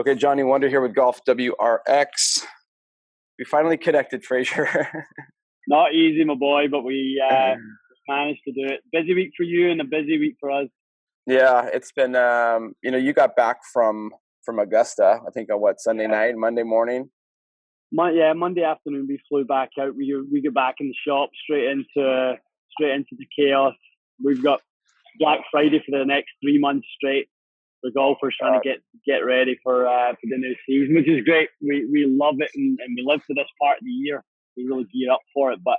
Okay, Johnny Wonder here with Golf WRX. We finally connected, Fraser. Not easy, my boy, but we managed to do it. Busy week for you and a busy week for us. Yeah, it's been, you got back from Augusta, I think on Sunday night, Monday morning? Monday afternoon we flew back out. We got back in the shop, straight into the chaos. We've got Black Friday for the next 3 months straight. The golfers trying to get ready for the new season, which is great. We love it and we live for this part of the year. We really gear up for it, but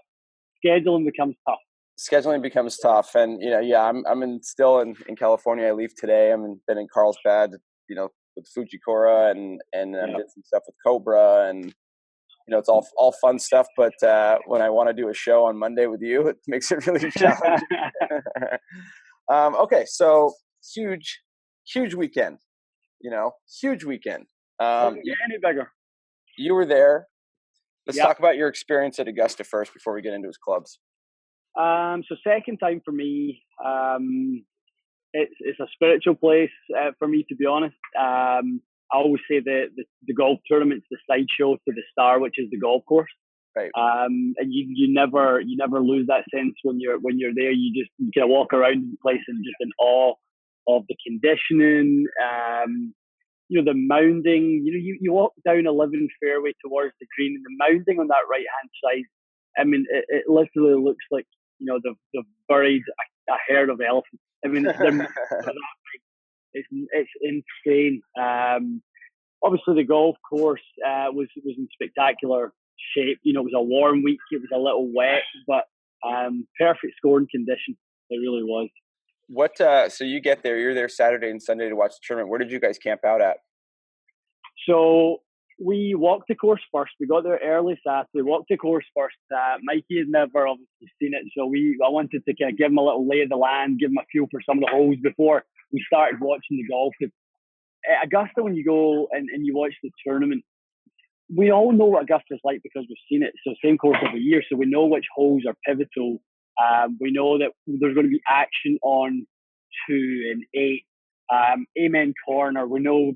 scheduling becomes tough. And I'm still in California. I leave today. Been in Carlsbad, with Fujikura and I did some stuff with Cobra, and it's all fun stuff. But when I want to do a show on Monday with you, it makes it really challenging. Okay, so huge weekend, huge weekend. Any bigger. You were there. Let's talk about your experience at Augusta first before we get into his clubs. So second time for me. It's a spiritual place for me, to be honest. I always say the golf tournament's the sideshow to the star, which is the golf course. Right. And you never lose that sense when you're there. You kind of walk around the place and just in awe of the conditioning. The mounding. You walk down 11 fairway towards the green, and the mounding on that right hand side. It literally looks like they've buried a herd of elephants. It's insane. Obviously, the golf course was in spectacular shape. It was a warm week. It was a little wet, but perfect scoring condition. It really was. What? So you get there. You're there Saturday and Sunday to watch the tournament. Where did you guys camp out at? So we walked the course first. We got there early Saturday. Walked the course first. Mikey had never obviously seen it, so I wanted to kind of give him a little lay of the land, give him a feel for some of the holes before we started watching the golf. At Augusta, when you go and you watch the tournament, we all know what Augusta's like because we've seen it. So same course every year, so we know which holes are pivotal. We know that there's going to be action on 2 and 8. Amen Corner. We know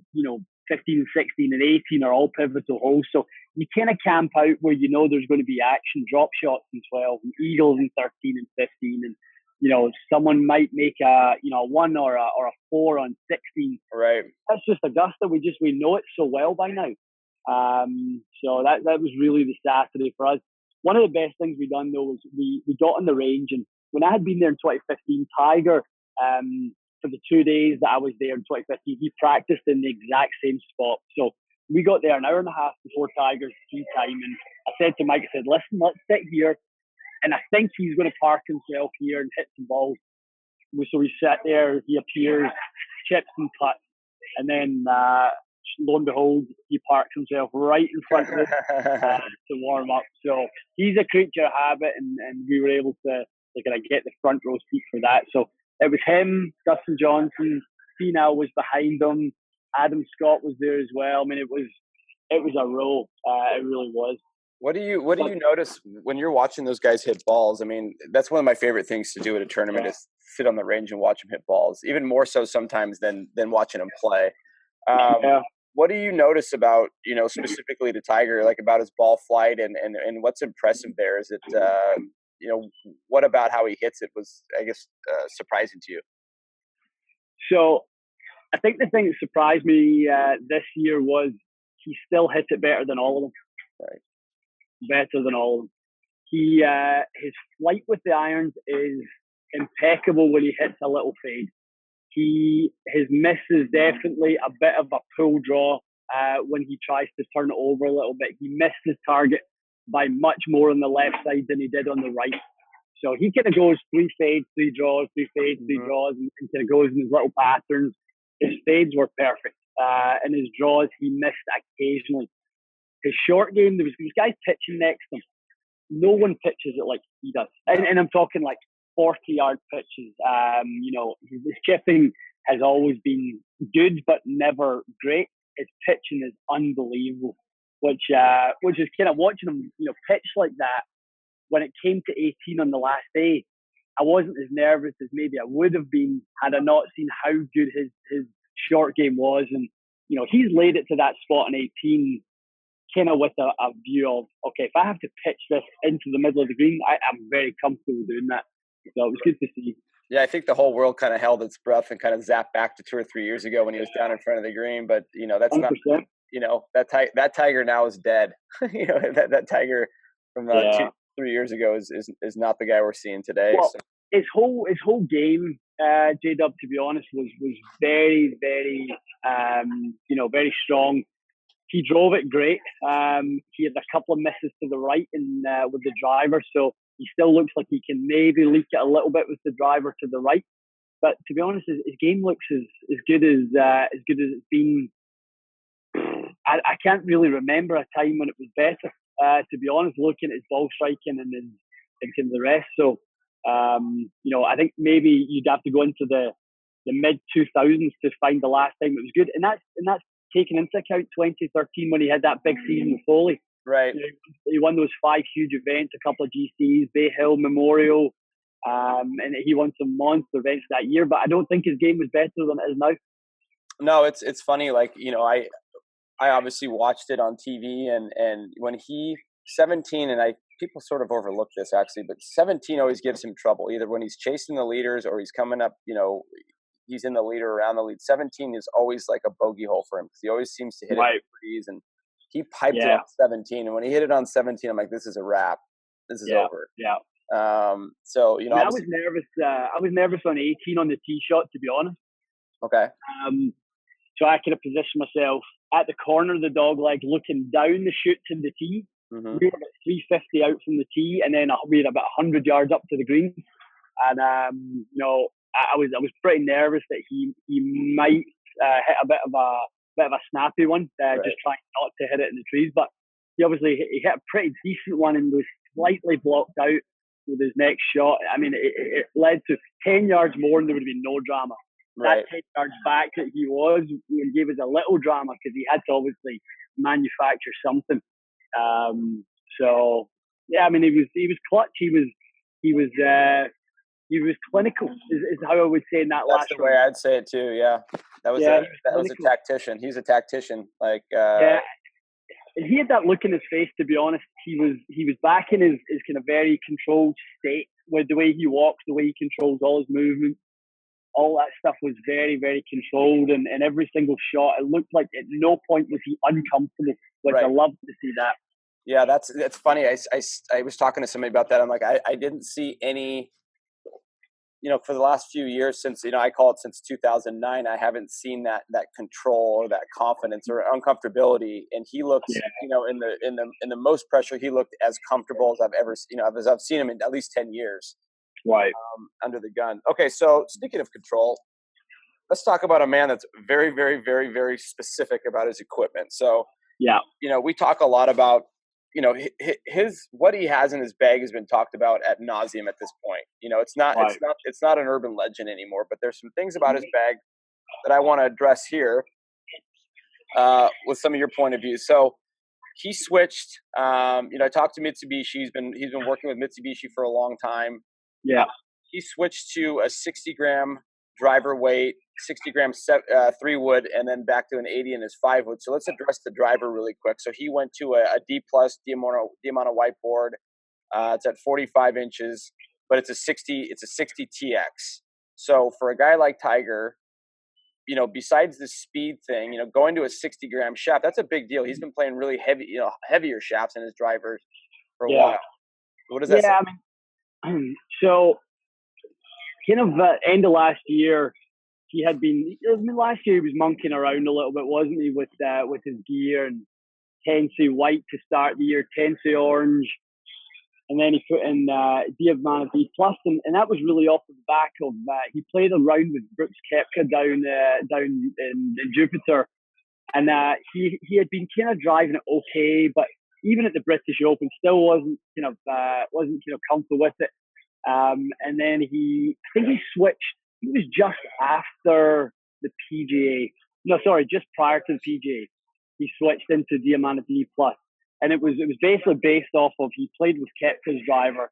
15, 16 and 18 are all pivotal holes. So you kind of camp out where there's going to be action, drop shots in 12, and eagles in 13 and 15, and someone might make a 1 or a 4 on 16. Right. That's just Augusta. We know it so well by now. So that was really the Saturday for us. One of the best things we done though was we got on the range, and when I had been there in 2015, Tiger, for the 2 days that I was there in 2015, he practiced in the exact same spot. So we got there an hour and a half before Tiger's tee time, and I said to Mike, listen, let's sit here, and I think he's going to park himself here and hit some balls. So we sat there, he appears, chips and putts, and then lo and behold, he parks himself right in front of us to warm up. So he's a creature of habit, and we were able to kind of get the front row seat for that. So it was him, Dustin Johnson, Finau was behind him, Adam Scott was there as well. It was a row. It really was. What do you notice when you're watching those guys hit balls? That's one of my favorite things to do at a tournament is sit on the range and watch them hit balls. Even more so sometimes than watching them play. What do you notice about, specifically the Tiger, like about his ball flight and what's impressive there? Is it, what about how he hits it was, I guess, surprising to you? So I think the thing that surprised me this year was he still hit it better than all of them. Right. Better than all of them. His flight with the irons is impeccable when he hits a little fade. His miss is definitely a bit of a pull draw when he tries to turn it over a little bit. He missed his target by much more on the left side than he did on the right. So he kind of goes 3 fades, 3 draws, 3 fades, 3 draws, and kind of goes in his little patterns. His fades were perfect. And his draws, he missed occasionally. His short game, there was these guys pitching next to him. No one pitches it like he does. And I'm talking like 40-yard pitches. His chipping has always been good, but never great. His pitching is unbelievable, which is kind of watching him, pitch like that. When it came to 18 on the last day, I wasn't as nervous as maybe I would have been had I not seen how good his short game was. And, he's laid it to that spot on 18, kind of with a view of, okay, if I have to pitch this into the middle of the green, I'm very comfortable doing that. So it was good to see. Yeah, I think the whole world kind of held its breath and kind of zapped back to 2 or 3 years ago when he was down in front of the green. But that's 100%. not. That tiger now is dead. that tiger from 2-3 years ago is not the guy we're seeing today. Well, so. his whole game, J-Dub, to be honest, was very, very, very strong. He drove it great. He had a couple of misses to the right with the driver, so he still looks like he can maybe leak it a little bit with the driver to the right. But to be honest, his game looks as good as it's been. I can't really remember a time when it was better. To be honest, looking at his ball striking and the rest. So, I think maybe you'd have to go into the mid 2000s to find the last time it was good, and that's taking into account 2013 when he had that big season with Foley. Right. He won those 5 huge events, a couple of GCs, Bay Hill Memorial, and he won some monster events that year. But I don't think his game was better than it is now. No, it's funny. Like, I obviously watched it on TV, and when he 17, and people sort of overlook this actually, but 17 always gives him trouble, either when he's chasing the leaders or he's coming up, he's in the lead or around the lead. 17 is always like a bogey hole for him because he always seems to hit it trees, and he piped it on 17. And when he hit it on 17, I'm like, this is a wrap. This is over. Yeah. So, I was nervous. I was nervous on 18 on the tee shot, to be honest. Okay. So I could have positioned myself at the corner of the dog leg, looking down the chute to the tee. Mm-hmm. We were about 350 out from the tee, and then we were about 100 yards up to the green. And I was pretty nervous that he might hit a bit of a snappy one, just trying not to hit it in the trees. But he obviously hit a pretty decent one and was slightly blocked out with his next shot. I mean, it led to 10 yards more, and there would have been no drama. Right. That 10 yards back that he gave us a little drama because he had to obviously manufacture something. So yeah, I mean, he was clutch. He was clinical, is how I would say in that last. That's the way I'd say it too. Yeah, that was a tactician. He's a tactician. Like and he had that look in his face. To be honest, he was back in his kind of very controlled state with the way he walks, the way he controls all his movements. All that stuff was very, very controlled, and every single shot, it looked like at no point was he uncomfortable, which I love to see that. Yeah, that's funny. I was talking to somebody about that. I'm like, I didn't see any, for the last few years since, I call it since 2009, I haven't seen that control or that confidence or uncomfortability. And he looked, in the most pressure, he looked as comfortable as I've ever, as I've seen him in at least 10 years. Right. Under the gun. Okay, so speaking of control, let's talk about a man that's very, very, very, very specific about his equipment. So, we talk a lot about, his what he has in his bag has been talked about ad nauseum at this point. It's not an urban legend anymore. But there's some things about his bag that I want to address here with some of your point of view. So he switched. I talked to Mitsubishi. He's been working with Mitsubishi for a long time. Yeah. He switched to a 60-gram driver weight, 60-gram 3-wood, and then back to an 80 in his 5-wood. So let's address the driver really quick. So he went to a D+ Diamano whiteboard. It's at 45 inches, but it's a 60 TX. So for a guy like Tiger, besides the speed thing, going to a 60-gram shaft, that's a big deal. He's been playing really heavy, heavier shafts in his drivers for a while. What does that say? I mean, so kind of end of last year, he had been. Last year he was monkeying around a little bit, wasn't he, with his gear, and Tensei white to start the year, Tensei orange, and then he put in Diamano D+, and that was really off the back of he played around with Brooks Koepka down in Jupiter, and he had been kind of driving it okay, but even at the British Open, still wasn't comfortable with it. And then I think he switched. He was just after the PGA. No, sorry, just prior to the PGA. He switched into Diamano D+, and it was basically based off of he played with Koepka's driver,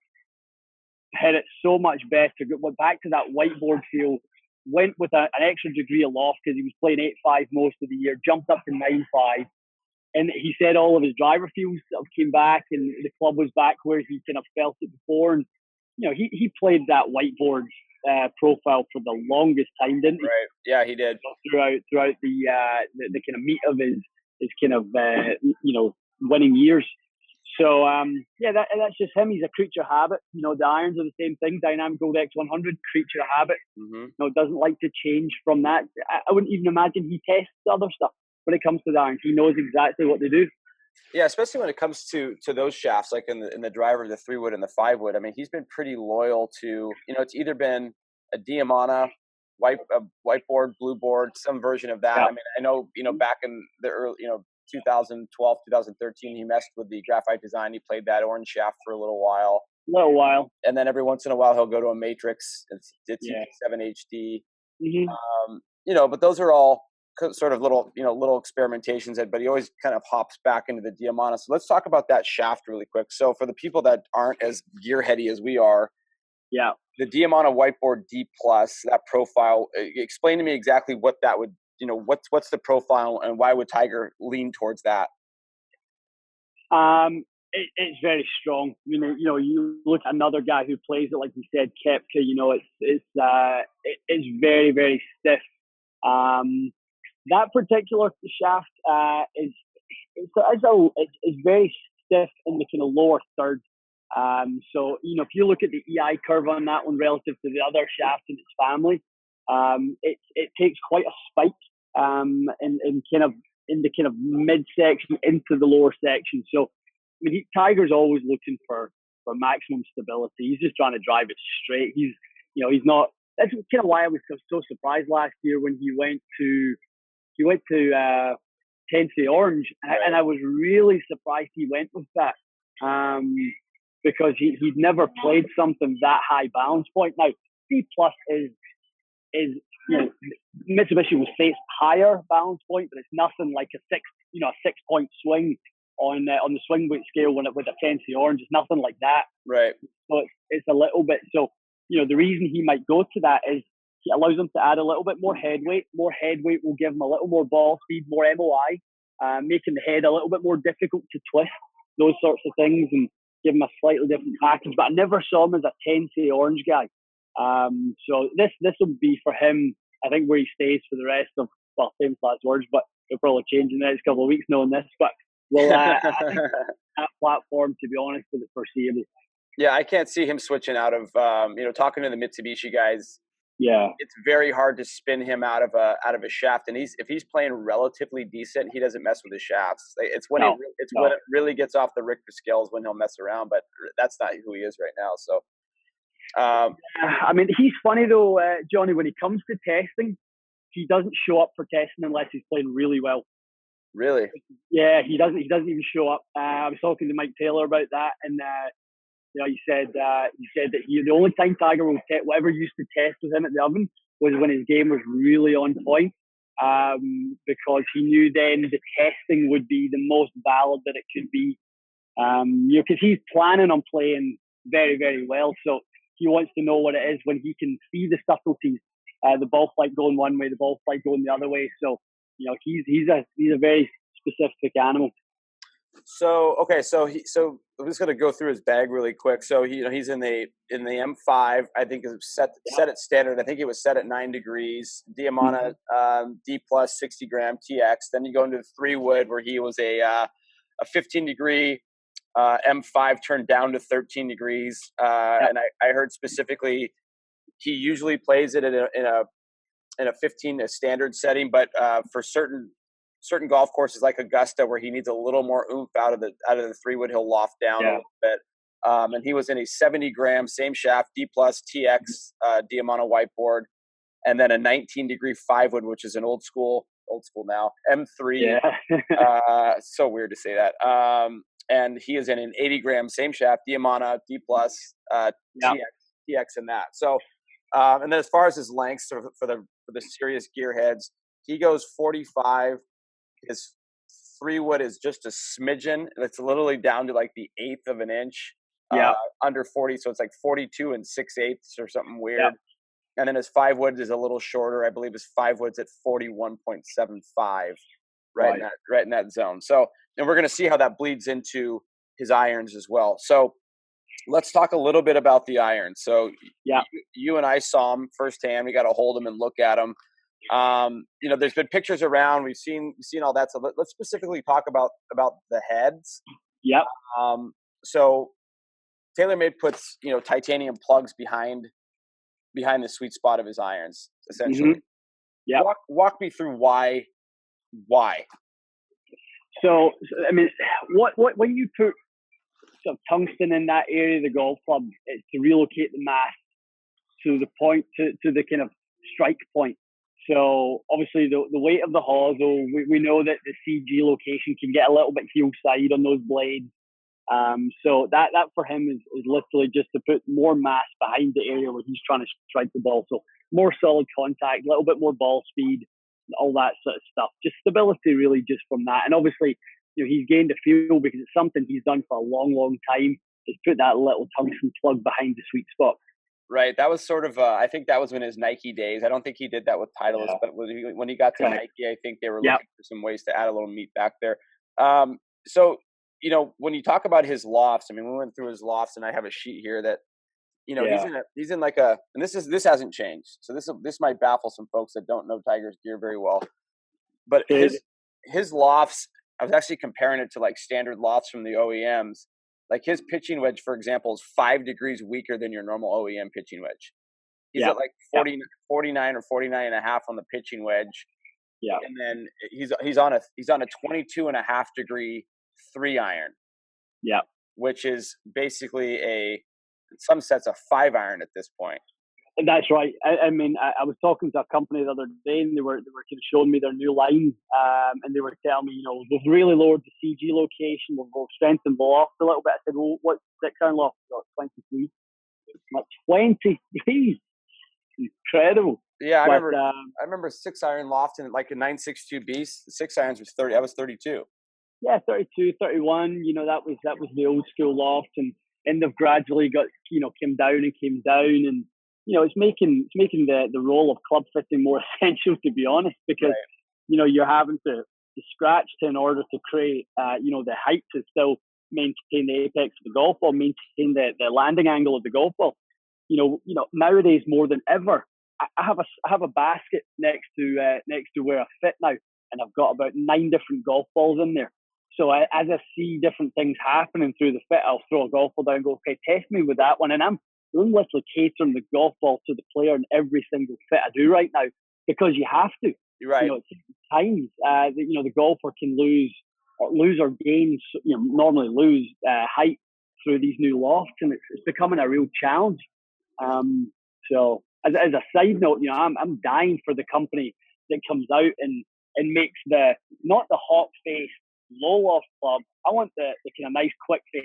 hit it so much better. Went back to that whiteboard feel went with an extra degree of loft because he was playing 8.5 most of the year, jumped up to 9.5. And he said all of his driver feels sort of came back and the club was back where he kind of felt it before. And, he played that whiteboard profile for the longest time, didn't he? Right. Yeah, he did. Throughout the kind of meat of his kind of, winning years. So, that's just him. He's a creature of habit. The irons are the same thing. Dynamic Gold X100, creature of habit. Mm-hmm. Doesn't like to change from that. I wouldn't even imagine he tests other stuff when it comes to the irons. He knows exactly what they do. Yeah, especially when it comes to those shafts, like in the driver, the 3-wood and the 5-wood. I mean, he's been pretty loyal to, it's either been a Diamana, whiteboard, blue board, some version of that. Yeah. I mean, I know, back in the early, 2012, 2013, he messed with the graphite design. He played that orange shaft for a little while. And then every once in a while, he'll go to a Matrix. It's TP7 HD. Mm-hmm. But those are all sort of little experimentations, but he always kind of hops back into the Diamana. So let's talk about that shaft really quick. So for the people that aren't as gearheady as we are, the Diamana Whiteboard D+, that profile, explain to me exactly what that would, what's the profile and why would Tiger lean towards that? It's very strong. You look at another guy who plays it, like you said, Koepka. It's very, very stiff. That particular shaft is very stiff in the kind of lower third. So if you look at the EI curve on that one relative to the other shafts in its family, it takes quite a spike in the kind of midsection into the lower section. So Tiger's always looking for maximum stability. He's just trying to drive it straight. He's not. That's kind of why I was so surprised last year when he went to Tennessee Orange, and I was really surprised he went with that because he'd never played something that high balance point. Now C+ is Mitsubishi will face higher balance point, but it's nothing like a 6-point swing on the swing weight scale with a Tennessee Orange. It's nothing like that. Right. So it's a little bit. So the reason he might go to that is it allows him to add a little bit more head weight. More head weight will give him a little more ball speed, more MOI, making the head a little bit more difficult to twist, those sorts of things, and give him a slightly different package. But I never saw him as a Tennessee Orange guy. So this will be for him, I think, where he stays for the rest of, famous last words, but he'll probably change in the next couple of weeks knowing this. But I think that platform, to be honest, for the foreseeable. Yeah, I can't see him switching out of, talking to the Mitsubishi guys. Yeah, it's very hard to spin him out of a shaft, and if he's playing relatively decent, he doesn't mess with his shafts. It's when when it really gets off the Richter scales when he'll mess around, but that's not who he is right now. So, he's funny though, Johnny. When he comes to testing, he doesn't show up for testing unless he's playing really well. Really? Yeah, he doesn't even show up. I was talking to Mike Taylor about that, and he said that the only time Tiger will whatever used to test with him at the Oven was when his game was really on point, because he knew then the testing would be the most valid that it could be. Because he's planning on playing very, very well, so he wants to know what it is when he can see the subtleties, the ball flight going one way, the ball flight going the other way. So he's a very specific animal. So okay, so I'm just gonna go through his bag really quick. So he's in the M5. I think is set at standard. I think it was set at 9 degrees. Diamana D+ 60 gram TX. Then you go into the 3-wood where he was a 15 degree M5 turned down to 13 degrees. And I heard specifically he usually plays it in a 15 standard setting, but for certain golf courses like Augusta where he needs a little more oomph out of the 3-wood, he'll loft down a little bit. And he was in a 70 gram same shaft D+ TX Diamana whiteboard, and then a 19 degree 5-wood, which is an old school now M3. So weird to say that. And he is in an 80 gram same shaft Diamana D+ TX in that. So and then as far as his lengths for the serious gearheads, he goes 45. His 3-wood is just a smidgen. It's literally down to like the 1/8 of an inch under 40. So it's like 42 and 6/8 or something weird. and then his 5-wood is a little shorter. I believe his 5-wood's at 41.75, right in that zone. So, and we're going to see how that bleeds into his irons as well. So let's talk a little bit about the irons. So you and I saw them firsthand. We got to hold them and look at them. There's been pictures around. We've seen all that. So let's specifically talk about the heads. Yep. So TaylorMade puts, titanium plugs behind the sweet spot of his irons, essentially. Mm-hmm. Yeah. Walk me through why. So, I mean, what when you put sort of tungsten in that area of the golf club, it's to relocate the mass to the point, to the kind of strike point. So obviously the weight of the hosel, we know that the CG location can get a little bit heel side on those blades. So that for him is literally just to put more mass behind the area where he's trying to strike the ball. So more solid contact, a little bit more ball speed, all that sort of stuff. Just stability really just from that. And obviously, he's gained a feel because it's something he's done for a long, long time. Is put that little tungsten plug behind the sweet spot. Right. That was sort of, I think that was in his Nike days. I don't think he did that with Titleist, but when he got to Nike, I think they were looking for some ways to add a little meat back there. So, when you talk about his lofts, I mean, we went through his lofts, and I have a sheet here that, he's in like and this hasn't changed. So this might baffle some folks that don't know Tiger's gear very well, but his lofts, I was actually comparing it to like standard lofts from the OEMs. Like his pitching wedge, for example, is 5 degrees weaker than your normal OEM pitching wedge. He's at like 49 or 49 and a half on the pitching wedge. Yeah. And then he's on a 22.5 degree 3-iron. Yeah. Which is basically in some sets a 5-iron at this point. That's right. I mean, I was talking to a company the other day, and they were kind of showing me their new line, and they were telling me, we've really lowered the CG location, we've strengthened the loft a little bit. I said, well, what's 6-iron loft? 23. Like 23. Incredible. Yeah, I remember 6-iron loft in like a 962B. 6-irons was 30. I was 32. Yeah, 32, 31. That was the old school loft, and they've gradually got came down, and it's making the role of club fitting more essential, to be honest, because you're having to scratch in order to create the height to still maintain the apex of the golf ball, maintain the landing angle of the golf ball. Nowadays more than ever, I have a basket next to where I fit now, and I've got about 9 different golf balls in there. So as I see different things happening through the fit, I'll throw a golf ball down and go, okay, test me with that one. And I'm literally catering the golf ball to the player in every single fit I do right now, because you have to. You're right. Times the golfer can lose or gain, normally lose height through these new lofts, and it's becoming a real challenge. So as a side note, I'm dying for the company that comes out and makes not the hot face low loft club. I want the kind of nice quick face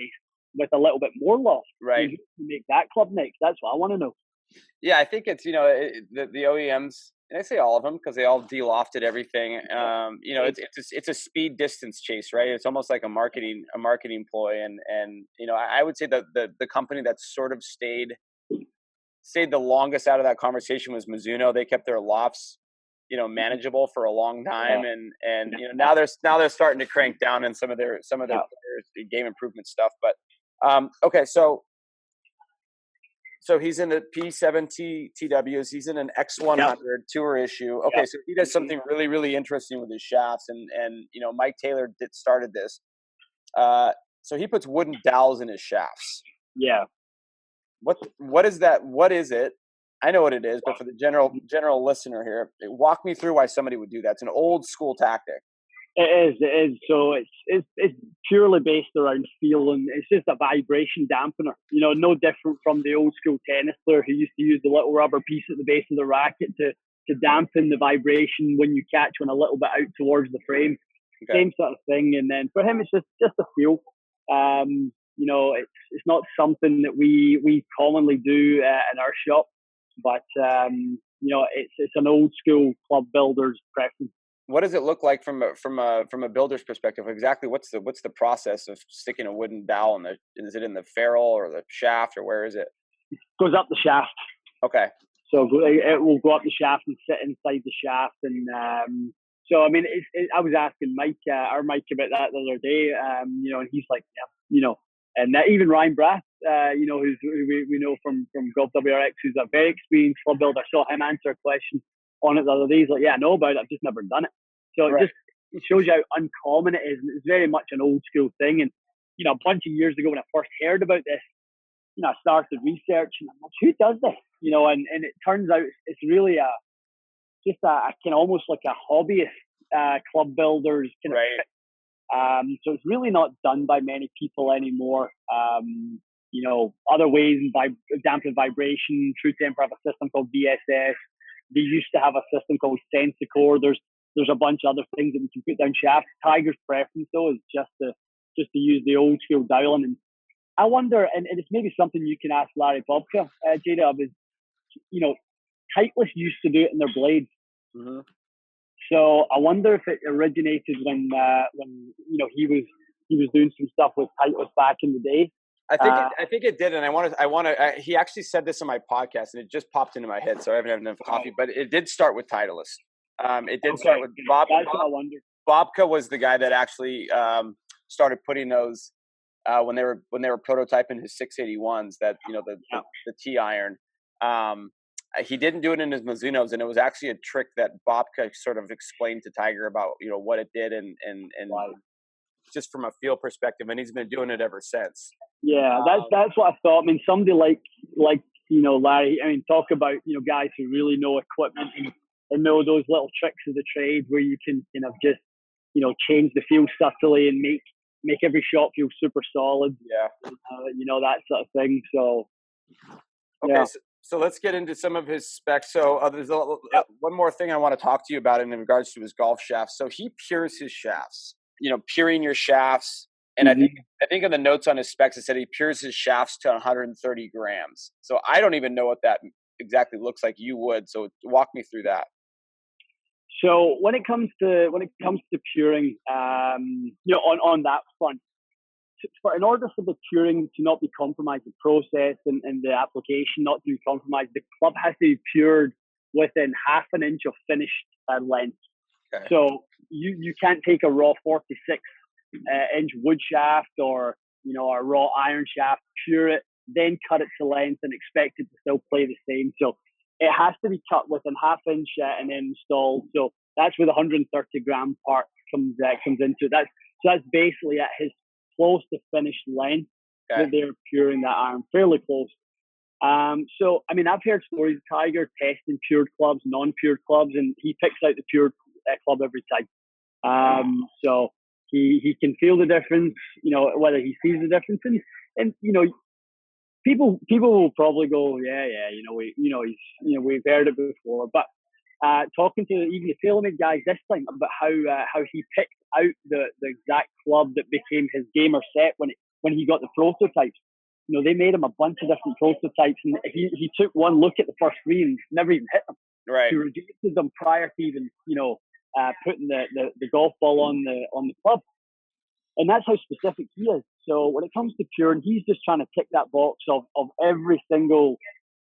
with a little bit more loft. Right. You make that club next. That's what I want to know. Yeah, I think it's the OEMs, and I say all of them because they all de-lofted everything. It's a speed distance chase, right? It's almost like a marketing ploy, and I would say that the company that sort of stayed the longest out of that conversation was Mizuno. They kept their lofts manageable for a long time, and now they're starting to crank down in some of their game improvement stuff. But okay, so he's in the P7 TWs. He's in an X100 tour issue. Okay, so he does something really, really interesting with his shafts, and Mike Taylor started this. So he puts wooden dowels in his shafts. Yeah. What is that? What is it? I know what it is, but for the general listener here, walk me through why somebody would do that. It's an old school tactic. It is. So it's purely based around feel, and it's just a vibration dampener. No different from the old school tennis player who used to use the little rubber piece at the base of the racket to dampen the vibration when you catch one a little bit out towards the frame. Okay. Same sort of thing. And then for him, it's just a feel. It's not something that we commonly do in our shop. But it's an old school club builder's preference. What does it look like from a builder's perspective? Exactly, what's the process of sticking a wooden dowel in is it in the ferrule or the shaft, or where is it? Goes up the shaft. Okay. So it will go up the shaft and sit inside the shaft. And so, I mean, I was asking Mike about that the other day, and he's like, yeah, and even Ryan Brath, who we know from Golf WRX, who's a very experienced club builder. I saw him answer a question on it the other day. He's like, yeah, I know about it. I've just never done it. So it shows you how uncommon it is. And it's very much an old school thing. And, a bunch of years ago when I first heard about this, I started researching. I'm like, who does this? And it turns out it's really just a kind of almost like a hobbyist club builders kind of trick. So it's really not done by many people anymore. Other ways, dampened vibration, True Temper have a system called VSS. They used to have a system called Sensicore. There's a bunch of other things that we can put down shafts. Tiger's preference though is just to use the old school dialing. And I wonder, and it's maybe something you can ask Larry Bobka, J-Dub, is, Titleist used to do it in their blades. Mm-hmm. So I wonder if it originated when he was doing some stuff with Titleist back in the day. I think it did, and I want to. He actually said this on my podcast, and it just popped into my head, so I haven't had enough coffee. But it did start with Titleist. It did start with Bob. That's what I wondered. Bobka was the guy that actually started putting those when they were prototyping his 681s. That the T iron. He didn't do it in his Mizunos, and it was actually a trick that Bobka sort of explained to Tiger about what it did and just from a feel perspective, and he's been doing it ever since. Yeah, that's what I thought. I mean, somebody like Larry. I mean, talk about guys who really know equipment and know those little tricks of the trade where you can just change the feel subtly and make every shot feel super solid. Yeah, that sort of thing. So okay, yeah. So let's get into some of his specs. So there's one more thing I want to talk to you about in regards to his golf shafts. So he pures his shafts. Puring your shafts. And I think in the notes on his specs, it said he pures his shafts to 130 grams. So I don't even know what that exactly looks like. You would. So walk me through that. So when it comes to puring, on that front, in order for the curing to not be compromised, the process and the application not to be compromised, the club has to be pured within half an inch of finished length. Okay. So you can't take a raw 46 inch wood shaft or a raw iron shaft, pure it, then cut it to length and expect it to still play the same. So it has to be cut within half inch and then installed. So that's where the 130 gram part comes into. That's basically at his close to finished length that they're puring that iron, fairly close. So I mean, I've heard stories of Tiger testing pured clubs, non-pured clubs, and he picks out the pured club every time. So he can feel the difference, whether he sees the difference, and people will probably go, we've heard it before, but talking to even the TaylorMade guys this time about how he picked out the exact club that became his gamer set when he got the prototypes. They made him a bunch of different prototypes, and he took one look at the first three and never even hit them. Right. He rejected them prior to even putting the golf ball on the club, and that's how specific he is. So when it comes to puring, he's just trying to tick that box of every single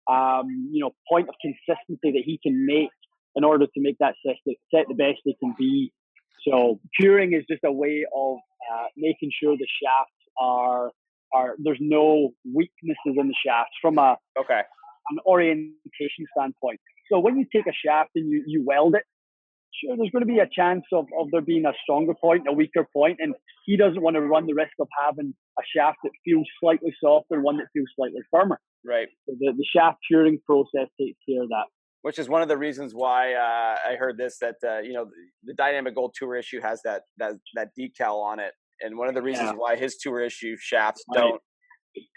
point of consistency that he can make in order to make that set the best they can be. So puring is just a way of making sure the shafts are there's no weaknesses in the shafts from an orientation standpoint. So when you take a shaft and you weld it, sure, there's going to be a chance of there being a stronger point, a weaker point, and he doesn't want to run the risk of having a shaft that feels slightly softer and one that feels slightly firmer. Right. So the shaft curing process takes care of that. Which is one of the reasons why I heard this, that the Dynamic Gold Tour issue has that decal on it, and one of the reasons why his Tour issue shafts don't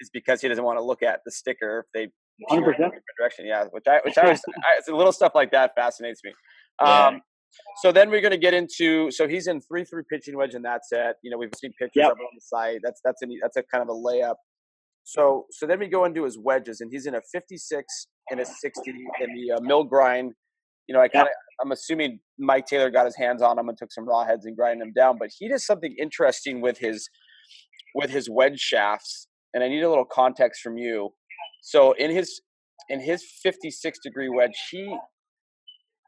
is because he doesn't want to look at the sticker if they 100% direction. Yeah, which I was it's little stuff like that fascinates me. So then we're going to get into, so he's in 3-3 pitching wedge in that set. We've seen pictures of it on the site. That's a kind of a layup. So then we go into his wedges, and he's in a 56 and a 60 in the mill grind. I'm assuming Mike Taylor got his hands on them and took some raw heads and grinded them down. But he does something interesting with his wedge shafts, and I need a little context from you. So in his in his 56-degree wedge,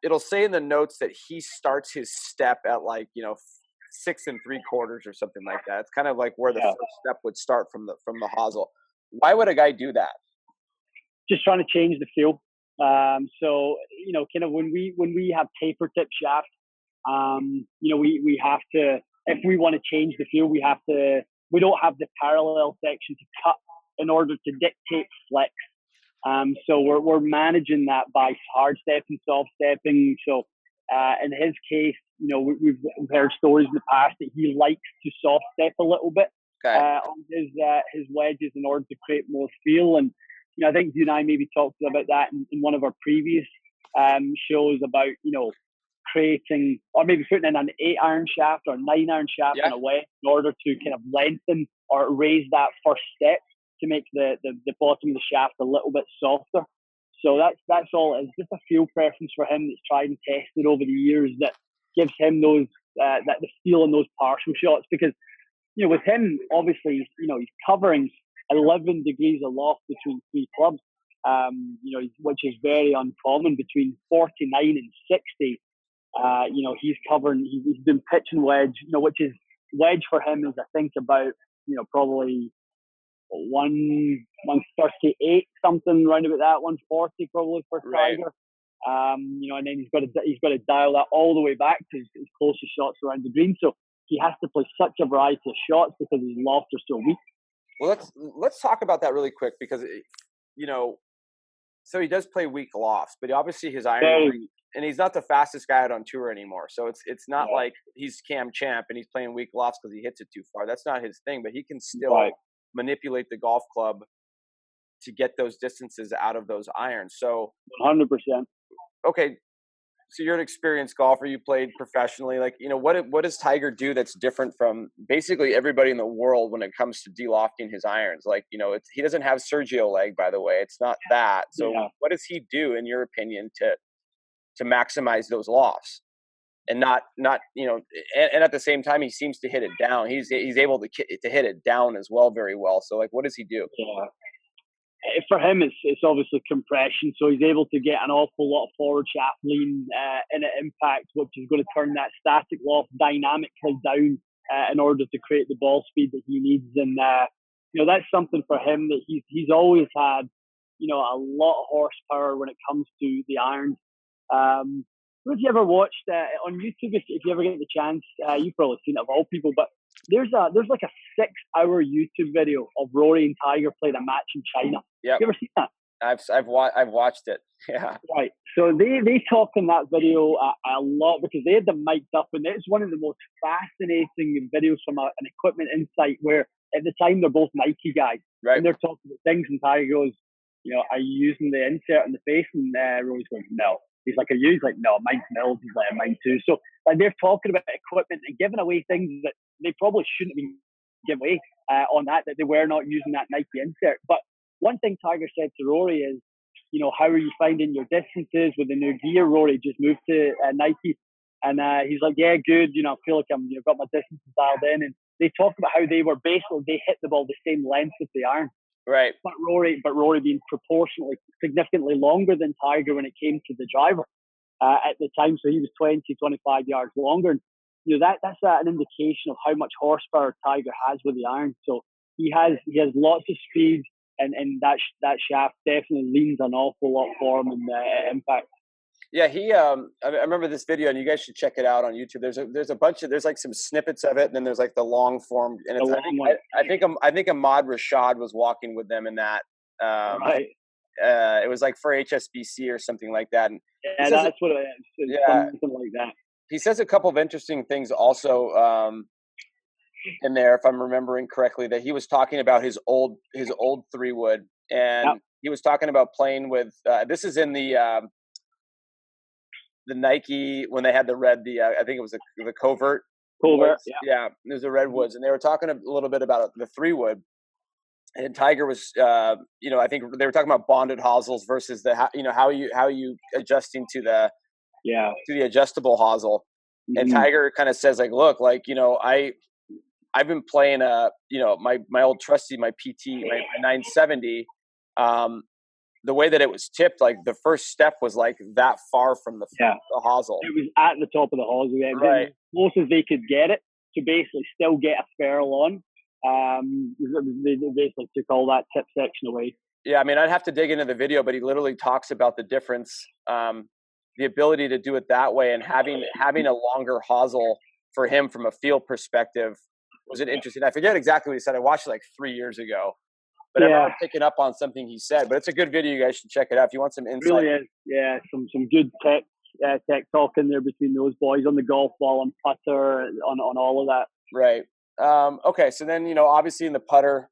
it'll say in the notes that he starts his step at like, 6 3/4 or something like that. It's kind of like where the first step would start from the hosel. Why would a guy do that? Just trying to change the feel. So kind of when we have taper tip shaft, we have to, if we want to change the feel, we don't have the parallel section to cut in order to dictate flex. So we're managing that by hard stepping, soft stepping. So in his case, we've heard stories in the past that he likes to soft step a little bit on his wedges in order to create more feel. And I think you and I maybe talked about that in one of our previous shows about creating, or maybe putting in an 8-iron shaft or 9-iron shaft in a wedge in order to kind of lengthen or raise that first step to make the bottom of the shaft a little bit softer. So that's all. It's just a feel preference for him that's tried and tested over the years that gives him those the feel in those partial shots. Because with him, obviously, he's covering 11 degrees of loft between 3 clubs, which is very uncommon. Between 49 and 60, he's covering. He's been pitch and wedge, which is wedge for him is I think about probably 138 something round about that, 140 probably for Tiger. And then he's got to dial that all the way back to his closest shots around the green. So he has to play such a variety of shots because his lofts are so weak. Well, let's talk about that really quick because so he does play weak lofts, but obviously his iron, and he's not the fastest guy out on tour anymore. So it's not like he's Cam Champ and he's playing weak lofts because he hits it too far. That's not his thing, but he can still manipulate the golf club to get those distances out of those irons. So 100%. Okay, so you're an experienced golfer. You played professionally. Like, what does Tiger do that's different from basically everybody in the world when it comes to de-lofting his irons? Like, he doesn't have Sergio leg, by the way. It's not that. So what does he do, in your opinion, to maximize those lofts? And not and at the same time, he seems to hit it down. He's able to hit it down as well, very well. So, like, what does he do? Yeah. For him, it's obviously compression. So he's able to get an awful lot of forward shaft lean in an impact, which is going to turn that static loft dynamically down in order to create the ball speed that he needs. And that's something for him that he's always had. A lot of horsepower when it comes to the irons. Have you ever watched on YouTube? If you ever get the chance, you've probably seen it of all people. But there's like a 6-hour YouTube video of Rory and Tiger playing a match in China. Yeah, you ever seen that? I've watched it. Yeah. Right. So they talk in that video a lot because they had them mic'd up, and it's one of the most fascinating videos from an equipment insight. Where at the time they're both Nike guys, right? And they're talking about things, and Tiger goes, "Are you using the insert in the face?" And Rory's going, "No." He's like, "Are you?" He's like, "No, mine's Mills." He's like, "Mine too." So they're talking about equipment and giving away things that they probably shouldn't be giving away on that they were not using that Nike insert. But one thing Tiger said to Rory is, how are you finding your distances with the new gear? Rory just moved to Nike. And he's like, yeah, good. I feel like I'm got my distances dialed in. And they talk about how they hit the ball the same length as the iron. Right. But Rory being proportionally significantly longer than Tiger when it came to the driver at the time. So he was 20, 25 yards longer. And, that's an indication of how much horsepower Tiger has with the iron. So he has lots of speed, and that shaft definitely leans an awful lot for him in impact. Yeah, I remember this video, and you guys should check it out on YouTube. There's a bunch of, there's like some snippets of it, and then there's like the long form. And it's, I think Ahmad Rashad was walking with them in that. Right. It was like for HSBC or something like that. And that's what it is. Something like that. He says a couple of interesting things also in there, if I'm remembering correctly, that he was talking about his old 3-wood, and he was talking about playing with. This is in the Nike when they had the red. I think it was the Covert. Yeah, there's the redwoods, and they were talking a little bit about the 3-wood. And Tiger was, I think they were talking about bonded hosels versus how you adjusting to the adjustable hosel. Mm-hmm. And Tiger kind of says like, look, like, I've been playing my old trusty, my PT, my 970. the way that it was tipped, like the first step was like that far from the hosel. It was at the top of the hosel, yeah. Right. As close as they could get it to basically still get a ferrule on. They basically took all that tip section away. Yeah, I mean, I'd have to dig into the video, but he literally talks about the difference, the ability to do it that way, and having a longer hosel for him from a field perspective was an interesting. I forget exactly what he said. I watched it like 3 years ago, but I remember picking up on something he said. But it's a good video. You guys should check it out if you want some insight. Really is. Yeah, some good tech talk in there between those boys on the golf ball and putter, on all of that. Right. Okay. So then, obviously in the putter,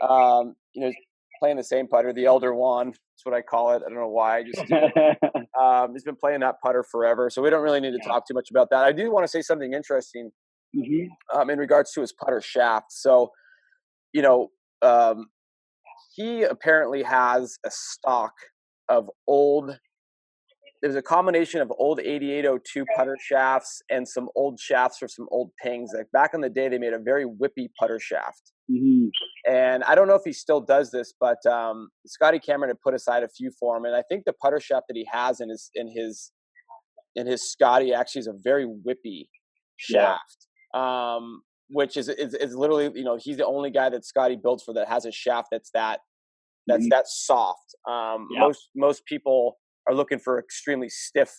playing the same putter, the Elder Wand. That's what I call it. I don't know why. I just he's been playing that putter forever, so we don't really need to talk too much about that. I do want to say something interesting in regards to his putter shaft. So, he apparently has a stock of old. There's a combination of old 8802 putter shafts and some old shafts for some old pings. Like back in the day, they made a very whippy putter shaft. And I don't know if he still does this, but Scotty Cameron had put aside a few for him, and I think the putter shaft that he has in his Scotty actually is a very whippy shaft, which is literally, he's the only guy that Scotty builds for that has a shaft that's that soft. Most people are looking for extremely stiff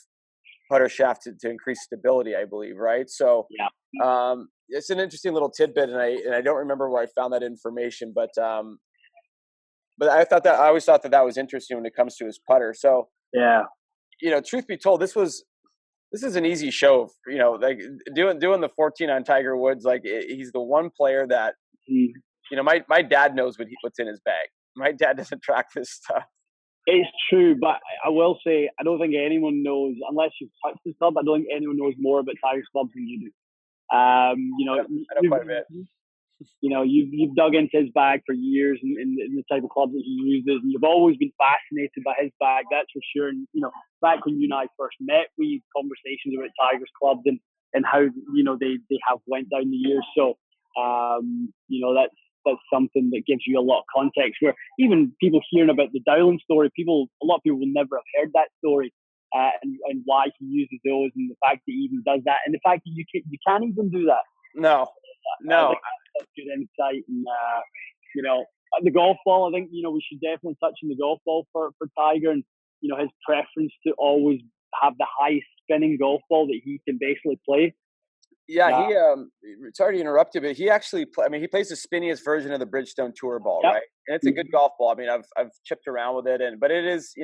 putter shaft to increase stability, I believe, right? So it's an interesting little tidbit, and I don't remember where I found that information, but I always thought that was interesting when it comes to his putter. So truth be told, this is an easy show. Like doing the 14 on Tiger Woods. Like he's the one player that my dad knows what's in his bag. My dad doesn't track this stuff. It's true, but I will say I don't think anyone knows, unless you've touched the club. I don't think anyone knows more about Tiger's clubs than you do. I know quite a bit. You've dug into his bag for years and the type of clubs that he uses, and you've always been fascinated by his bag. That's for sure. And back when you and I first met, we had conversations about Tiger's clubs and how they have went down the years. So that's something that gives you a lot of context, where even people hearing about the Dowling story, a lot of people will never have heard that story, and why he uses those, and the fact that he even does that, and the fact that you can't even do that. No. That's good insight. And the golf ball, I think we should definitely touch on the golf ball for Tiger, and his preference to always have the highest spinning golf ball that he can basically play. Yeah, sorry to interrupt you, but he actually he plays the spinniest version of the Bridgestone Tour ball, right? And it's a good golf ball. I mean, I've chipped around with it, but it is,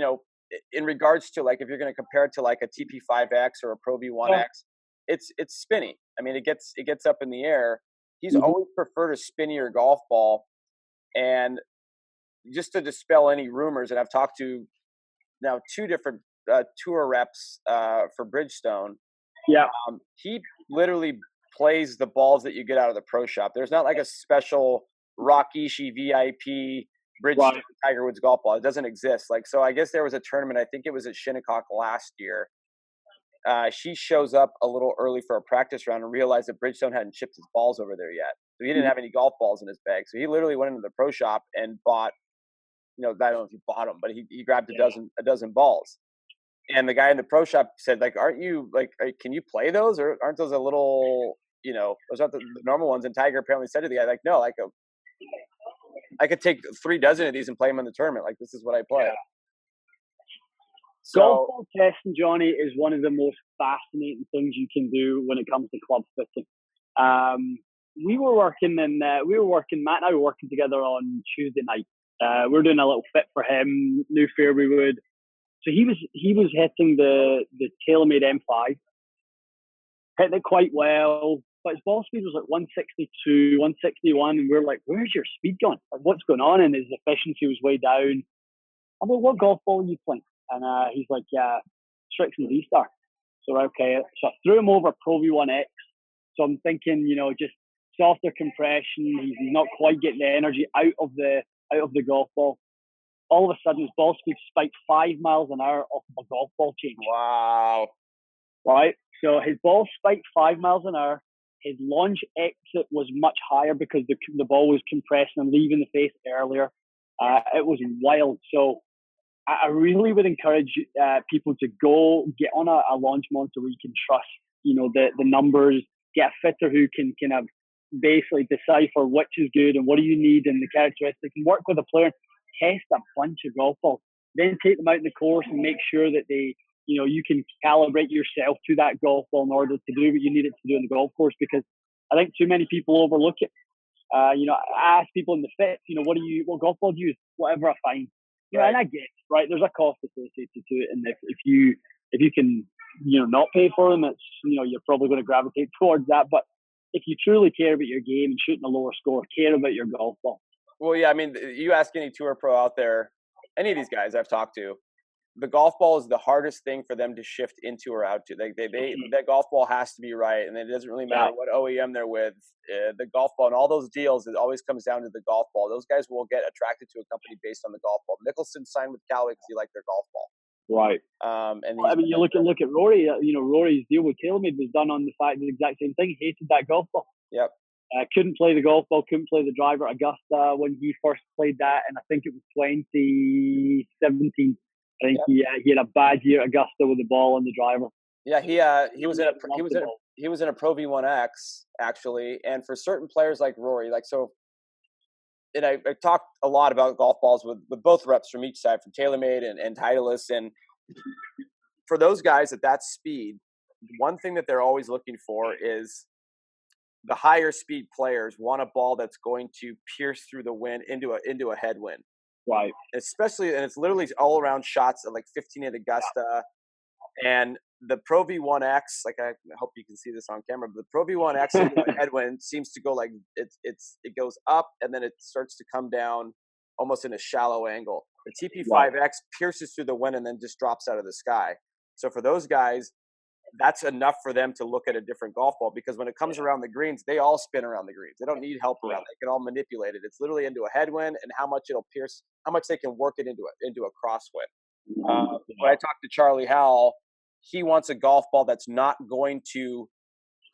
in regards to, like, if you're going to compare it to like a TP5X or a Pro V1X, it's spinny. I mean, it gets up in the air. He's always preferred a spinnier golf ball. And just to dispel any rumors, and I've talked to now 2 different tour reps for Bridgestone. He literally plays the balls that you get out of the pro shop. There's not like a special Rakishi VIP Bridgestone Tiger Woods golf ball. It doesn't exist. Like, so I guess there was a tournament, I think it was at Shinnecock last year. She shows up a little early for a practice round and realized that Bridgestone hadn't shipped his balls over there yet. So he didn't have any golf balls in his bag. So he literally went into the pro shop and bought, I don't know if he bought them, but he grabbed a dozen balls. And the guy in the pro shop said, like, can you play those? Or aren't those a little, those aren't the normal ones? And Tiger apparently said to the guy, like, no, I could take 3 dozen of these and play them in the tournament. Like, this is what I play. So, golf ball testing, Johnny, is one of the most fascinating things you can do when it comes to club fitting. Matt and I were working together on Tuesday night. We were doing a little fit for him, new fairway wood. So he was hitting the TaylorMade M5, hitting it quite well, but his ball speed was like 162, 161, and we were like, where's your speed going? Like, what's going on? And his efficiency was way down. I'm like, what golf ball are you playing? And he's like, Strixon V-Star. So okay, so I threw him over Pro V1X. So I'm thinking, just softer compression. He's not quite getting the energy out of the golf ball. All of a sudden, his ball speed spiked 5 miles an hour off of a golf ball change. Wow. Right? So his ball spiked 5 miles an hour. His launch exit was much higher because the ball was compressing and leaving the face earlier. It was wild. So I really would encourage people to go get on a launch monitor where you can trust, the numbers, get a fitter who can kind of basically decipher which is good and what do you need and the characteristics, and work with a player, test a bunch of golf balls, then take them out in the course and make sure that you can calibrate yourself to that golf ball in order to do what you need it to do in the golf course, because I think too many people overlook it. I ask people in the fits, what golf ball do you use? Whatever I find. Right. And I get it, right? There's a cost associated to it, and if you can, not pay for them, it's you're probably going to gravitate towards that. But if you truly care about your game and shooting a lower score, care about your golf ball. Well, yeah, I mean, you ask any tour pro out there, any of these guys I've talked to, the golf ball is the hardest thing for them to shift into or out to. That golf ball has to be right, and it doesn't really matter what OEM they're with. The golf ball and all those deals, it always comes down to the golf ball. Those guys will get attracted to a company based on the golf ball. Mickelson signed with Callaway because he liked their golf ball. Right. You look at Rory. Rory's deal with TaylorMade was done on the fact the exact same thing. He hated that golf ball. Yep. Couldn't play the golf ball. Couldn't play the driver at Augusta when he first played that, and I think it was 2017. I think he had a bad year at Augusta with the ball and the driver. Yeah, he was in a Pro V1X actually, and for certain players like Rory, and I talked a lot about golf balls with both reps from each side, from TaylorMade and Titleist, and for those guys at that speed, one thing that they're always looking for is the higher speed players want a ball that's going to pierce through the wind into a headwind. Right. Especially, and it's literally all around shots at 15 at Augusta, and the Pro V1X. I hope you can see this on camera, but the Pro V1X into a headwind seems to go it goes up and then it starts to come down almost in a shallow angle. The TP5X pierces through the wind and then just drops out of the sky. So for those guys, that's enough for them to look at a different golf ball, because when it comes around the greens, they all spin around the greens. They don't need help around. They can all manipulate it. It's literally into a headwind and how much it'll pierce, how much they can work it into a crosswind. When I talked to Charlie Howell, he wants a golf ball that's not going to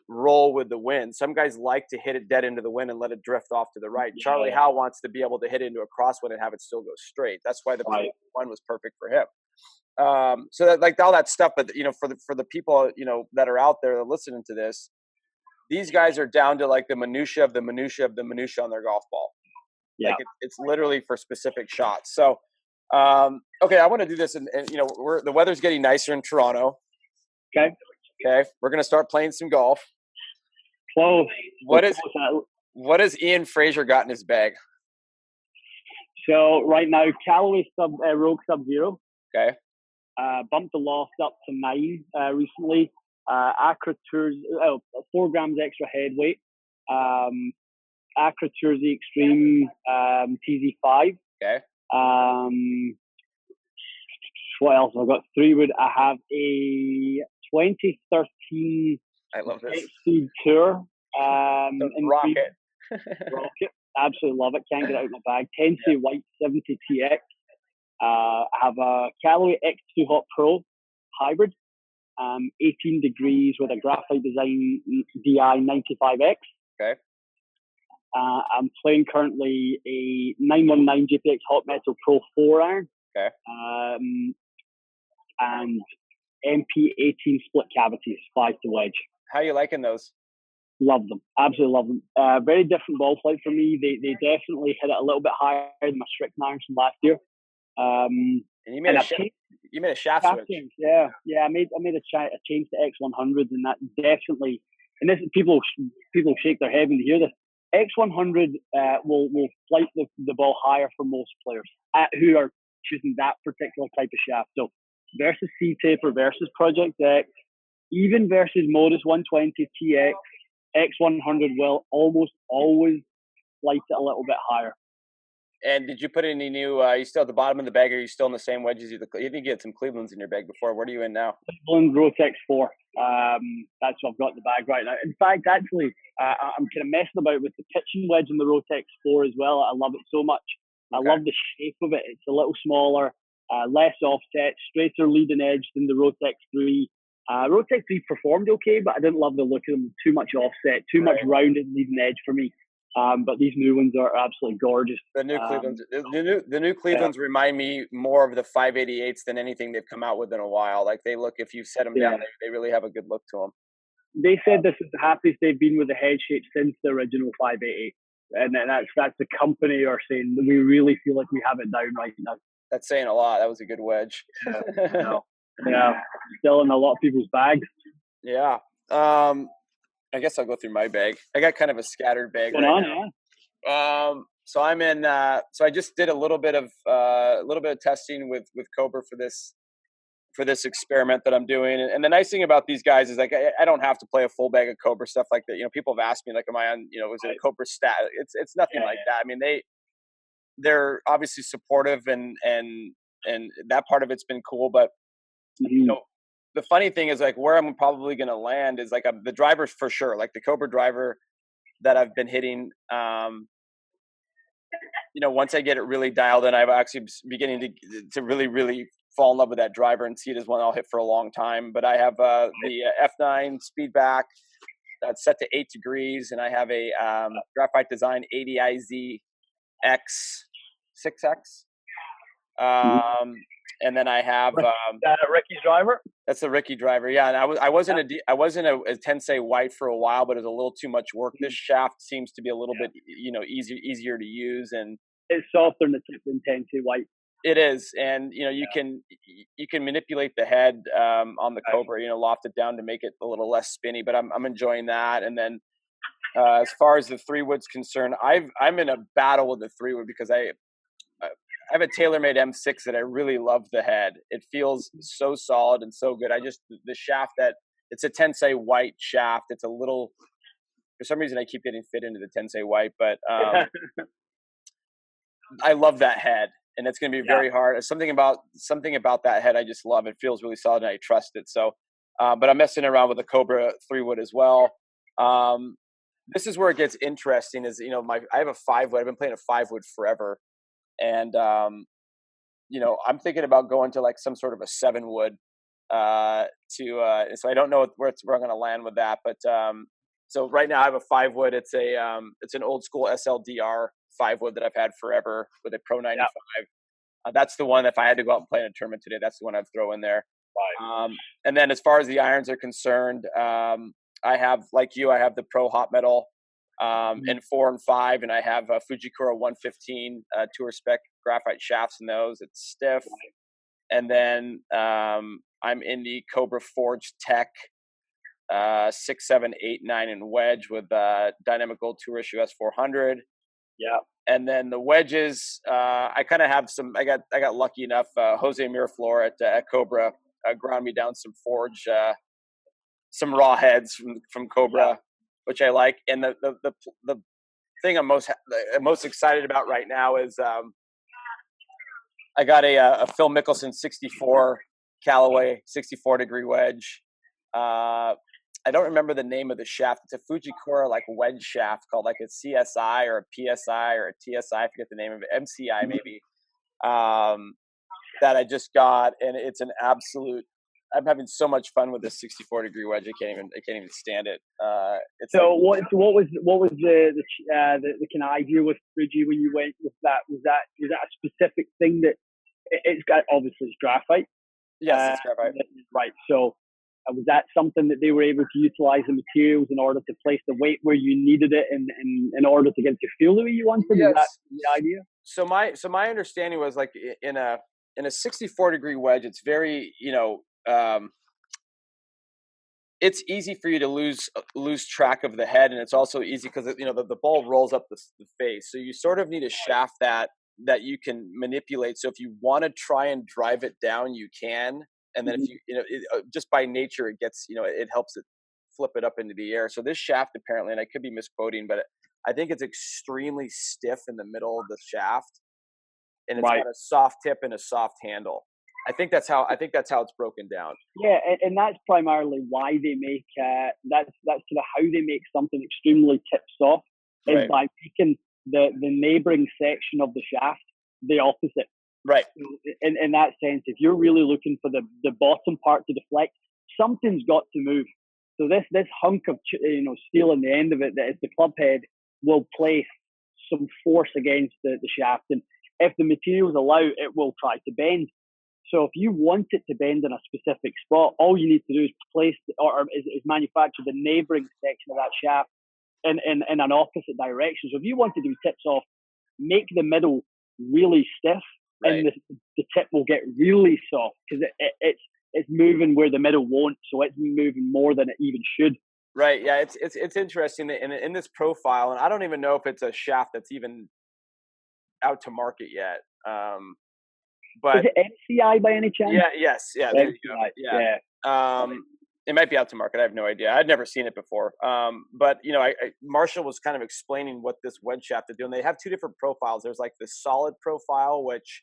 roll with the wind. Some guys like to hit it dead into the wind and let it drift off to the right. Charlie Howell wants to be able to hit it into a crosswind and have it still go straight. That's why the one was perfect for him. So that all that stuff, but for the people that are out there listening to this, these guys are down to the minutia of the minutia of the minutia on their golf ball. Yeah, it's literally for specific shots. So okay, I want to do this, and the weather's getting nicer in Toronto. Okay, we're gonna start playing some golf. Close. What has Ian Fraser got in his bag? So right now, Callaway Rogue Sub-Zero. Okay. Bumped the loft up to 9 recently. Acra Tours, 4 grams extra head weight. Acra Toursy Extreme TZ5. Okay. What else? I've got 3 wood. I have a 2013 I love this. X-Speed Tour. Rocket. Rocket. Absolutely love it. Can't get it out of my bag. 10C White 70 TX. I have a Callaway X2 Hot Pro hybrid, 18 degrees with a graphite design DI 95X. Okay. I'm playing currently a 919 GPX Hot Metal Pro 4 iron. Okay. And MP18 split cavities, 5 to wedge. How are you liking those? Love them. Absolutely love them. Very different ball flight for me. They definitely hit it a little bit higher than my Strickland irons from last year. And you made a shaft switch. Change. Yeah. I made a change to X100, and that definitely. And this people shake their head when they hear this. X100 will flight the ball higher for most players who are choosing that particular type of shaft. So versus C-Taper versus Project X, even versus Modus 120 TX, X100 will almost always flight it a little bit higher. And did you put any new, you still at the bottom of the bag, or are you still in the same wedges? You didn't get some Clevelands in your bag before. What are you in now? Cleveland Rotex 4. That's what I've got in the bag right now. In fact, actually, I'm kind of messing about with the pitching wedge in the Rotex 4 as well. I love it so much. Okay. I love the shape of it. It's a little smaller, less offset, straighter leading edge than the Rotex 3. Rotex 3 performed okay, but I didn't love the look of them. Too much offset, too much rounded leading edge for me. But these new ones are absolutely gorgeous. The new Clevelands, the new Clevelands remind me more of the 588s than anything they've come out with in a while. Like they look, if you set them down, they really have a good look to them. They said this is the happiest they've been with the head shape since the original 588, and that's the company are saying we really feel like we have it down right now. That's saying a lot. That was a good wedge. Yeah, still in a lot of people's bags. Yeah. I guess I'll go through my bag. I got kind of a scattered bag now. So I'm in. So I just did a little bit of testing with Cobra for this experiment that I'm doing. And the nice thing about these guys is like I don't have to play a full bag of Cobra stuff like that. You know, people have asked me like, am I on? You know, is it a Cobra stat? It's nothing like that. I mean, they're obviously supportive and that part of it's been cool, but you know. The funny thing is like where I'm probably going to land is like the drivers for sure, like the Cobra driver that I've been hitting. You know, once I get it really dialed in, I'm actually beginning to really, really fall in love with that driver and see it as one I'll hit for a long time. But I have the F9 Speedback that's set to 8 degrees, and I have a Graphite Design 80IZ X 6X. And then I have Ricky's driver. That's the Ricky driver, yeah. And I wasn't a Tensei White for a while, but it was a little too much work. This shaft seems to be a little bit, you know, easier to use, and it's softer than Tensei White. It is, and you know you can manipulate the head on the Cobra, you know, loft it down to make it a little less spinny. But I'm enjoying that. And then as far as the 3-wood's concerned, I'm in a battle with the 3-wood because I have a TaylorMade M6 that I really love the head. It feels so solid and so good. The shaft it's a Tensei White shaft. It's a little, for some reason I keep getting fit into the Tensei White, but I love that head, and it's going to be very hard. Something about that head I just love. It feels really solid and I trust it. So, but I'm messing around with the Cobra 3-wood as well. This is where it gets interesting is, you know, I have a 5-wood. I've been playing a 5-wood forever. And, you know, I'm thinking about going to like some sort of a 7-wood, so I don't know where I'm going to land with that. But, so right now I have a 5-wood. It's an old school SLDR 5-wood that I've had forever with a Pro 95. That's the one, if I had to go out and play in a tournament today, that's the one I'd throw in there. And then as far as the irons are concerned, I have, like you, I have the Pro Hot Metal, in 4 and 5, and I have a Fujikura 115 tour spec graphite shafts in those. It's stiff. And then I'm in the Cobra Forge Tech 6, 7, 8, 9 and wedge with Dynamic Gold Tour Issue S400. Yeah. And then the wedges, I kind of have some. I got lucky enough. Jose Miraflor at Cobra ground me down some Forge, some raw heads from Cobra, which I like. And the thing I'm most excited about right now is I got a Phil Mickelson 64 Callaway 64 degree wedge. I don't remember the name of the shaft. It's a Fujikura like wedge shaft called like a CSI or a PSI or a TSI. I forget the name of it. MCI maybe. That I just got, and it's an absolute. I'm having so much fun with this 64 degree wedge. I can't even stand it. So like, what was the kind of idea with Fuji when you went with that? Was that a specific thing that it's got? Obviously, it's graphite. Yes, it's graphite. Right. So was that something that they were able to utilize the materials in order to place the weight where you needed it, in order to get it to feel the way you wanted? Yes. Is that the idea? So my understanding was like in a 64 degree wedge, it's very, you know. It's easy for you to lose track of the head, and it's also easy because you know the ball rolls up the face. So you sort of need a shaft that you can manipulate. So if you want to try and drive it down, you can. And then if you know just by nature it gets, you know, it helps it flip it up into the air. So this shaft apparently, and I could be misquoting, but I think it's extremely stiff in the middle of the shaft, and it's got a soft tip and a soft handle. I think that's how it's broken down. Yeah, and that's primarily why they make that's sort of how they make something extremely tip soft is by making the neighboring section of the shaft the opposite. Right. In that sense, if you're really looking for the bottom part to deflect, something's got to move. So this hunk of steel on the end of it that is the club head will place some force against the shaft, and if the materials allow, it will try to bend. So if you want it to bend in a specific spot, all you need to do is place is manufacture the neighbouring section of that shaft in an opposite direction. So if you want to do tips off, make the middle really stiff, right. and the tip will get really soft because it's moving where the middle won't. So it's moving more than it even should. Right. Yeah. It's interesting that in this profile, and I don't even know if it's a shaft that's even out to market yet. Is But it MCI by any chance? yeah, yes, yeah, there you go. MCI, Yeah. yeah. It might be out to market. I have no idea. I'd never seen it before. But Marshall was kind of explaining what this wedge shaft is doing. They have two different profiles. There's like the solid profile, which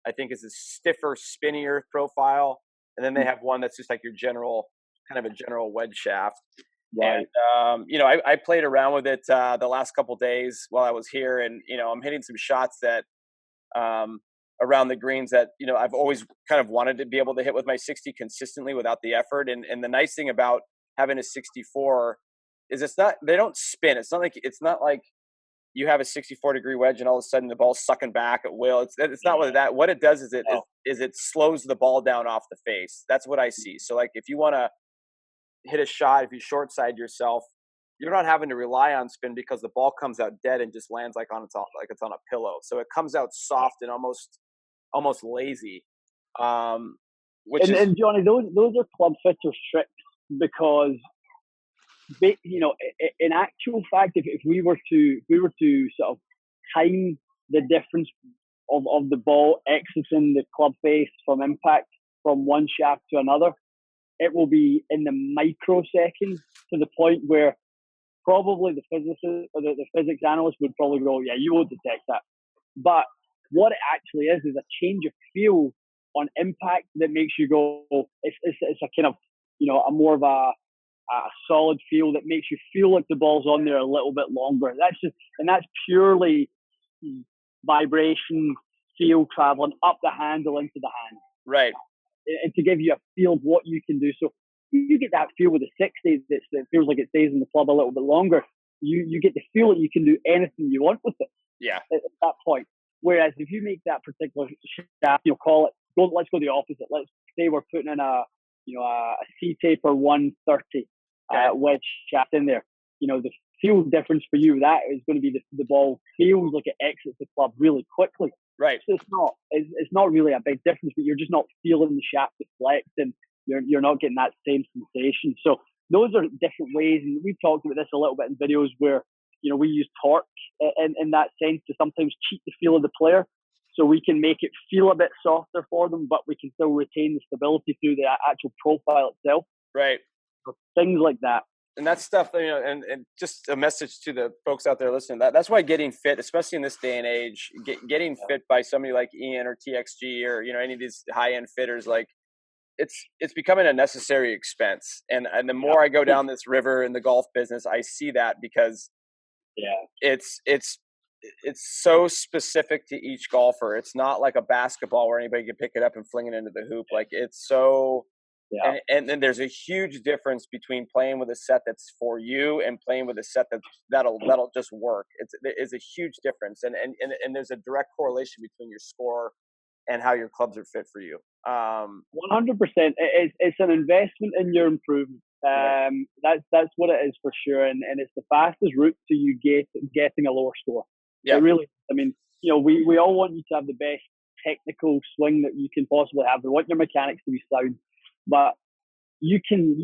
I think is a stiffer, spinnier profile, and then they have one that's just like your general kind of a general wedge shaft. Right. And I played around with it the last couple days while I was here, and I'm hitting some shots that around the greens that I've always kind of wanted to be able to hit with my 60 consistently without the effort. And the nice thing about having a 64 is they don't spin. It's not like you have a 64-degree wedge and all of a sudden the ball's sucking back at will. It's not what it does is it slows the ball down off the face. That's what I see. So like if you want to hit a shot, if you short side yourself, you're not having to rely on spin because the ball comes out dead and just lands like it's on a pillow. So it comes out soft and almost lazy. And Johnny, those are club fitters tricks because in actual fact, if we were to sort of time the difference of the ball exiting the club face from impact from one shaft to another, it will be in the microseconds to the point where probably the physicist or the physics analyst would probably go, yeah, you won't detect that. But what it actually is a change of feel on impact that makes you go, it's a kind of, a more of a solid feel that makes you feel like the ball's on there a little bit longer. That's purely vibration, feel traveling up the handle into the hand. Right. And to give you a feel of what you can do. So you get that feel with the 60 that feels like it stays in the club a little bit longer. You get the feel that you can do anything you want with it. Yeah. At that point. Whereas if you make that particular shaft, let's go the opposite. Let's say we're putting in a C-taper 130 wedge shaft in there. The feel difference for you, that is going to be the ball feels like it exits the club really quickly. Right. So it's not really a big difference, but you're just not feeling the shaft deflect and you're not getting that same sensation. So those are different ways, and we've talked about this a little bit in videos where we use torque in that sense to sometimes cheat the feel of the player, so we can make it feel a bit softer for them, but we can still retain the stability through the actual profile itself. Right. So things like that. And that stuff, and just a message to the folks out there listening. That's why getting fit, especially in this day and age, getting fit by somebody like Ian or TXG or any of these high end fitters, like it's becoming a necessary expense. And the more I go down this river in the golf business, I see that because it's so specific to each golfer. It's not like a basketball where anybody can pick it up and fling it into the hoop. Like it's so. Yeah. And then there's a huge difference between playing with a set that's for you and playing with a set that'll just work. It's a huge difference, and there's a direct correlation between your score and how your clubs are fit for you. 100%. It's an investment in your improvement. That's what it is for sure, and it's the fastest route to you getting a lower score. Yeah, it really. I mean, we all want you to have the best technical swing that you can possibly have. We want your mechanics to be sound. But you can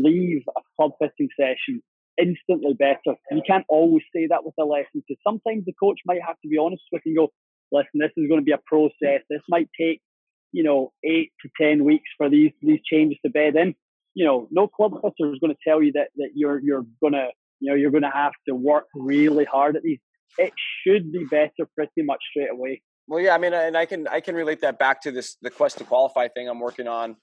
leave a club fitting session instantly better. You can't always say that with a lesson, because sometimes the coach might have to be honest with you and go, listen, this is going to be a process. This might take 8 to 10 weeks for these changes to bed in. No club fitter is going to tell you that you're gonna have to work really hard at these. It should be better pretty much straight away. Well, yeah, I mean, and I can relate that back to the Quest to Qualify thing I'm working on.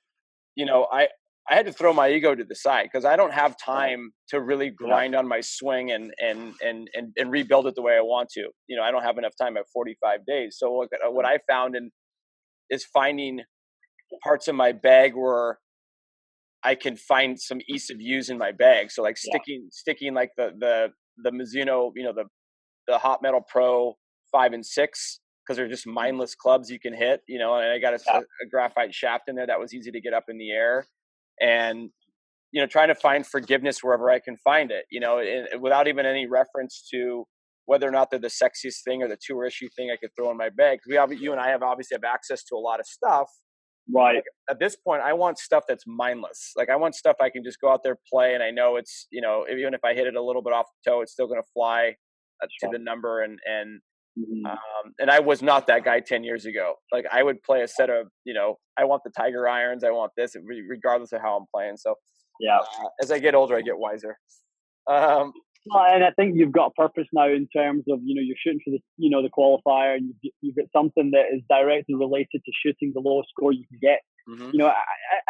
I had to throw my ego to the side because I don't have time to really grind on my swing and rebuild it the way I want to. I don't have enough time at 45 days. So what I found is finding parts of my bag where I can find some ease of use in my bag. So like sticking like the Mizuno, the Hot Metal Pro 5 and 6 because they're just mindless clubs you can hit, and I got a graphite shaft in there that was easy to get up in the air, and trying to find forgiveness wherever I can find it, without even any reference to whether or not they're the sexiest thing or the tour issue thing I could throw in my bag. You and I obviously have access to a lot of stuff. Right. Like, at this point, I want stuff that's mindless. Like, I want stuff I can just go out there, play, and I know it's, even if I hit it a little bit off the toe, it's still going to fly to the number. And I was not that guy 10 years ago. Like, I would play a set of, I want the Tiger irons. I want this, regardless of how I'm playing. So, as I get older, I get wiser. And I think you've got a purpose now in terms of, you're shooting for the qualifier, and you've got something that is directly related to shooting the lowest score you can get.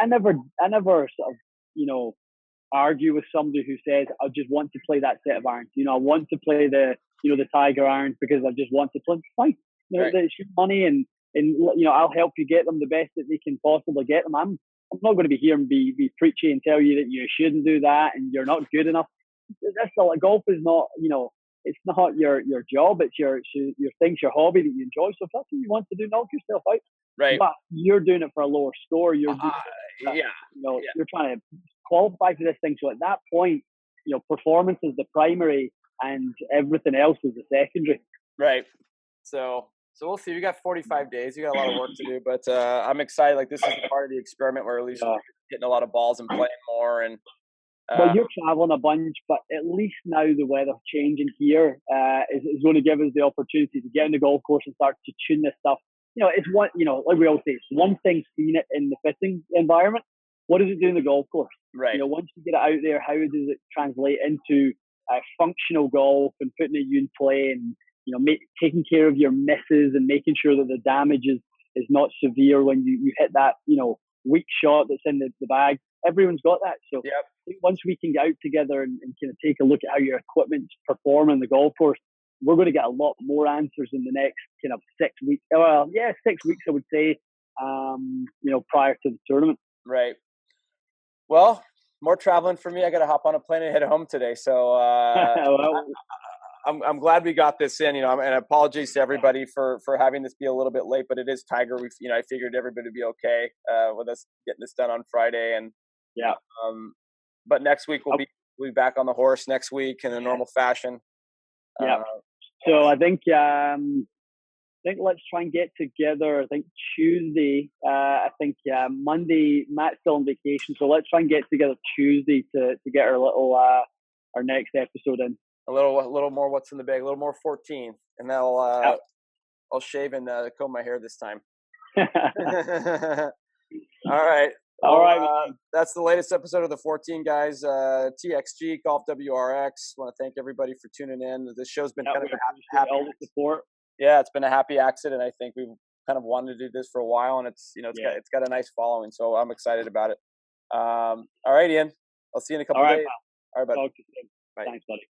I never sort of, argue with somebody who says, I just want to play that set of irons. I want to play the Tiger irons because I just want to play. Fine. It's your money, and I'll help you get them the best that they can possibly get them. I'm not going to be here and be preachy and tell you that you shouldn't do that and you're not good enough. That's all. Golf is not, it's not your job. It's your thing, your hobby that you enjoy. So if that's what you want to do, knock yourself out. Right. But you're doing it for a lower score. You're you're trying to qualify for this thing. So at that point, performance is the primary and everything else is the secondary. Right. So we'll see. We got 45 days. We got a lot of work to do, but I'm excited. Like, this is part of the experiment where at least we're hitting a lot of balls and playing more. And well, you're traveling a bunch, but at least now the weather changing here is going to give us the opportunity to get on the golf course and start to tune this stuff. It's one, like we always say, it's one thing seeing it in the fitting environment. What does it do in the golf course? Right. Once you get it out there, how does it translate into functional golf and putting you in play and, taking care of your misses and making sure that the damage is not severe when you hit that, weak shot that's in the bag. Everyone's got that. So I think once we can get out together and kind of take a look at how your equipment's performing on the golf course, we're going to get a lot more answers in the next kind of 6 weeks. Well, 6 weeks, I would say, prior to the tournament. Right. Well, more traveling for me. I got to hop on a plane and head home today. So I'm glad we got this in, and apologies to everybody for having this be a little bit late, but it is Tiger. I figured everybody would be okay with us getting this done on Friday. And but next week we'll be back on the horse next week in a normal fashion. So I think let's try and get together. I think Tuesday. I think Monday Matt's still on vacation, so let's try and get together Tuesday to get our little our next episode in. A little more what's in the bag, a little more 14, and I'll shave and comb my hair this time. All right. All right. That's the latest episode of the 14 guys. TXG Golf WRX. Want to thank everybody for tuning in. This show's been kind of a happy support. Yeah, it's been a happy accident. I think we've kind of wanted to do this for a while, and it's got a nice following. So I'm excited about it. All right, Ian. I'll see you in a couple days. All right, buddy. Bye. Thanks, buddy.